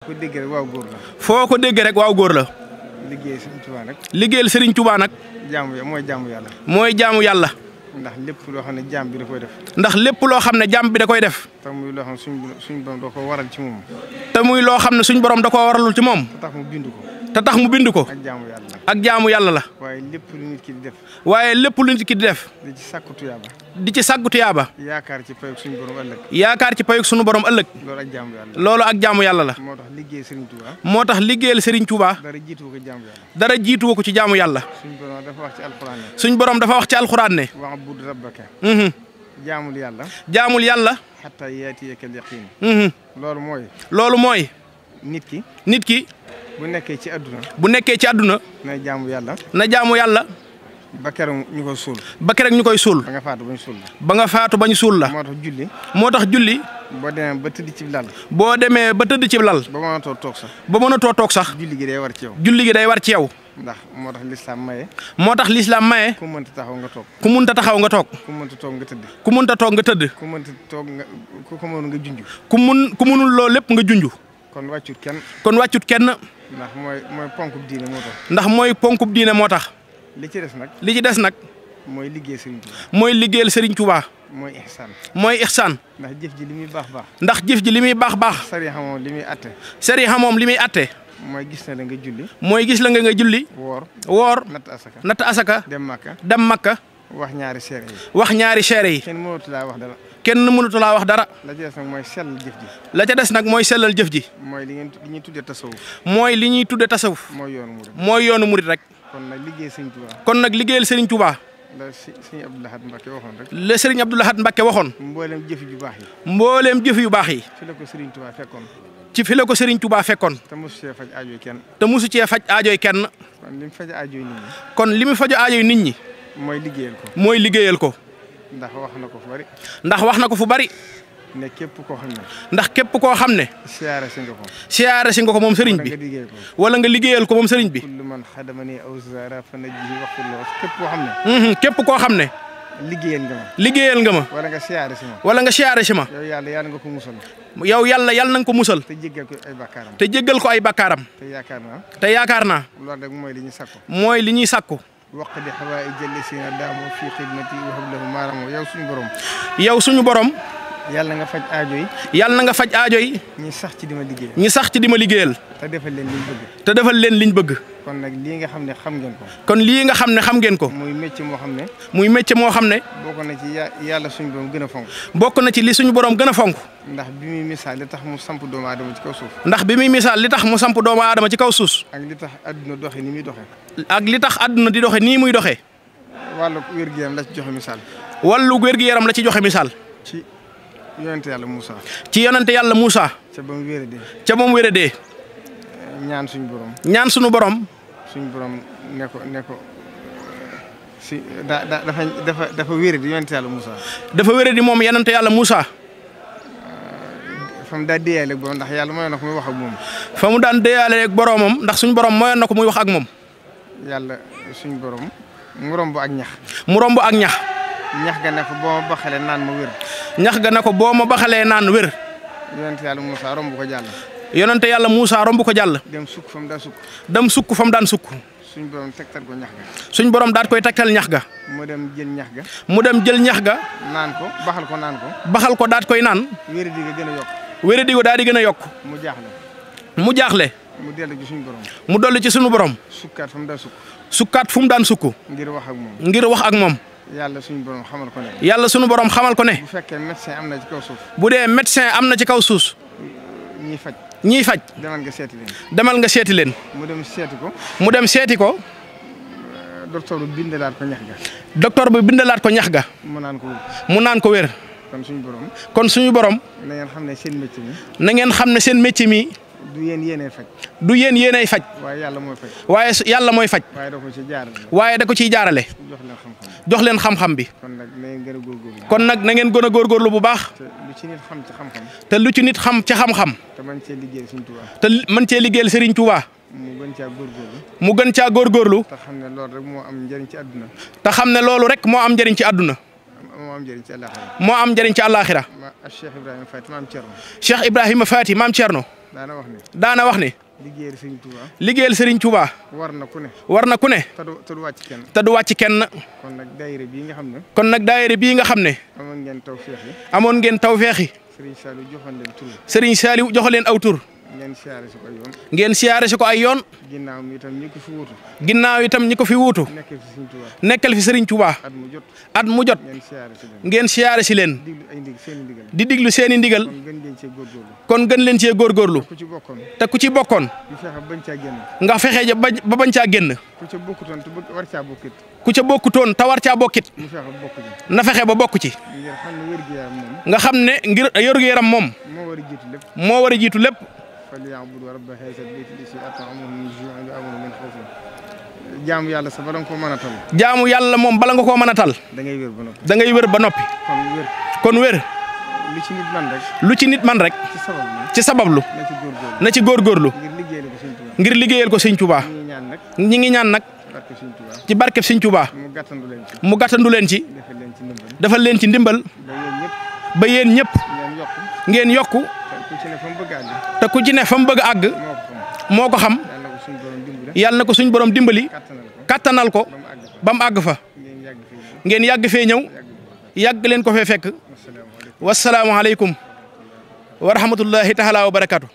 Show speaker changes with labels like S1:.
S1: ko dégg rek waaw góor la.
S2: foo ko dégg rek waaw góor la.
S1: liggéeyal Serigne Touba nag.
S2: liggéeyal Serigne Touba nag.
S1: mooy jaamu yàlla.
S2: mooy jaamu yàlla.
S1: ndax lépp loo xam ne jaam bi da koy def.
S2: ndax lépp loo xam ne jaam bi da koy def.
S1: te muy loo xam ne suñ borom da ko waral ci moom.
S2: te muy loo xam ne suñ borom da koo waralul ci moom.
S1: te tax mu bind ko.
S2: te tax mu bind ko.
S1: ak jaamu yàlla la.
S2: ak jaamu yàlla la.
S1: waaye lépp lu nit ki di def.
S2: waaye lépp lu nit ki di def.
S1: di ci sàkku tuyaaba.
S2: di ci sàkku tuyaaba.
S1: yaakaar ci payug suñu borom ëllëg.
S2: yaakaar ci payug suñu borom ëllëg.
S1: loolu ak jaamu yàlla la.
S2: loolu ak jaamu yàlla la.
S1: moo tax liggéey Serigne Touba.
S2: moo tax liggéeyal Serigne Touba.
S1: dara jiitu ko jaamu yàlla.
S2: dara jiitu ko ci jaamu yàlla.
S1: suñu borom dafa wax ci alxuraan ne.
S2: suñ borom dafa wax ci alxuraan ne.
S1: wa'bud rabbaka. jaamul yàlla.
S2: jaamul yàlla.
S1: hatta yaatiyakal yaqiin.
S2: loolu mooy.
S1: nit ki. bu nekkee ci àdduna. na jaamu yàlla. ba keroog ñu koy suul. ba nga faatu ba ñu suul la. moo tax julli. boo demee ba tëdd ci lal. ba mënatoo toog sax. julli gi day war ci yow. ndax moo tax lislaam maye. ku mënta taxaw nga toog. ku mënta tëdd. ku mënta toog nga tëdd. ku ko mënul nga junj. ku mënul loolu lépp nga junj. kon wàccut kenn. ndax mooy ponkub diine moo tax. li ci des nag. mooy liggéeyal Serigne Touba. mooy ihsaan. ndax jëf ji li muy baax. sariya moom li muy atte. mooy gis la nga julli. woor. natt asaka. dem Makka. wax ñaari seere yi. kenn mënatu laa wax dara. la ca des nag mooy sellal jëf ji. mooy li ñuy tudde tasawuf. mooy yoonu murit rek. kon nag liggéeyal Serigne Touba. la Serigne Abdou Lahad Mbacké waxoon. mbooleem jëf yu baax yi. fi la ko Serigne Touba fekkoon. te musu cee faj aajoy kenn. kon li mu faj aajoy nit ñi. mooy liggéeyal ko. ndax wax na ko fu bari. ndax képp koo xam ne. siyaare si nga ko moom Serigne bi. wala nga liggéeyal ko moom Serigne bi. képp koo xam ne. liggéeyal nga ma. wala nga siyaare si ma. yow yàlla nga ko musal. te jéggal ko ay bakkaaram. te yaakaar naa. mooy li ñuy sakku. waqdi hawaa'ija llaziina daamu fi xidmati wa hab lahum maa ramu yow suñu borom. yàlla nga faj aajo yi. ñi sax ci di ma liggéeyal. te defal leen liñ bëgg. kon nag lii nga xam ne xam ngeen ko. muy métier moo xam ne. bokk na ci yàlla suñu borom gën a fonk. bokk na ci li suñu borom gën a fonk. ndax bi muy misaal li tax mu samp doomu aadama ci kaw suuf. ak li tax adduna doxe ni muy doxee. ak li tax adduna di doxe nii muy doxee. wàllu wér-gu-yaram la ci joxe misaal. ci yonente yàlla Moussa. ca ba mu wéradee. ñaan suñu borom. suñu borom ne ko si dafa wéradi yonente yàlla Moussa. dafa wéradi moom yonente yàlla Moussa. fa mu daan déyaale ak borom ndax yàlla mooy na ko muy wax ak moom. fa mu daan déyaale ak boromam ndax suñu borom mooy na ko muy wax ak moom. yàlla suñu borom mu romb ak ñax. ñax ga ne ko boo ma baxalee naan ma wér. yonente yàlla Moussa romb ko jàll. dem sukk fa mu daan sukk. suñ borom daat koy tegtal ñax ga. mu dem jël ñax ga. naan ko baxal ko daat koy naan. wéradi ga daal di gën a yokk. mu jaaxle. mu dellu ci suñu borom. sukkaat fu mu daan sukk. ngir wax ak moom. yàlla suñu borom xamal ko ne. bu fekkee médecin am na ci kaw suuf. bu dee médecin am na ci kaw suuf. ñiy faj. demal nga seeti leen. mu dem seeti ko. docteur bi bindalaat ko ñax ga. mu naan ko wér. kon suñu borom. na ngeen xam ne seen métier mi. du yéen yéenay faj. waaye yàlla mooy faj. waaye da ko ciy jaarale. jox leen xam-xam bi. kon nag na ngeen gën a góorgóorlu bu baax. te lu ci nit xam ci xam-xam. te mën cee liggéeyal Serigne Touba. mu gën caa góorgóorlu. te xam ne loolu rek moo am njëriñ ci àdduna. moo am njëriñ ci àllaaxira. Cheikh Ibrahima Faty maam Thierno.
S2: daana wax ni liggéeyal Serigne Touba war na ku ne te du wàcc kenn kon nag daayira bii nga xam ne amoon ngeen tawfeexi Serigne Saliou joxoon leen aw tur ngeen siyaare si ko ay yoon ginnaaw itam ñi ko fi wuutu nekkal fi Serigne Touba at mu jot ngeen siyaare si leen di diglu seeni ndigal kon gën leen cee góorgóorlu te ku ci bokkoon nga fexe ba bañ caa génn ku ca bokkutoon te war caa bokkit na fexe ba bokk ci nga xam ne ngir yor-gu-yaram moom moo war a jiitu lépp.
S1: jaamu yàlla sa bala nga koo mën a tal.
S2: jaamu yàlla moom bala nga koo mën a tal. da ngay wér ba noppi. kon wér. lu ci nit man rek. ci sabablu. na ci góorgóorlu. ngir liggéeyal ko Sëñ Touba. ñi ngi ñaan nag. ci barkeb Sëñ Touba. mu gàttandu leen ci. defal leen ci ndimbal. ba yéen ñëpp. ngeen yokku. te ku ci ne fa mu bëgg a àgg. moo ko xam. yàlla na ko suñ borom dimbali. kattanal ko ba mu àgg fa. ngeen yàgg fee ñëw. yàgg leen ko fee fekk. wasalaamualeykum wa rahmatullahi taala wa barakatu.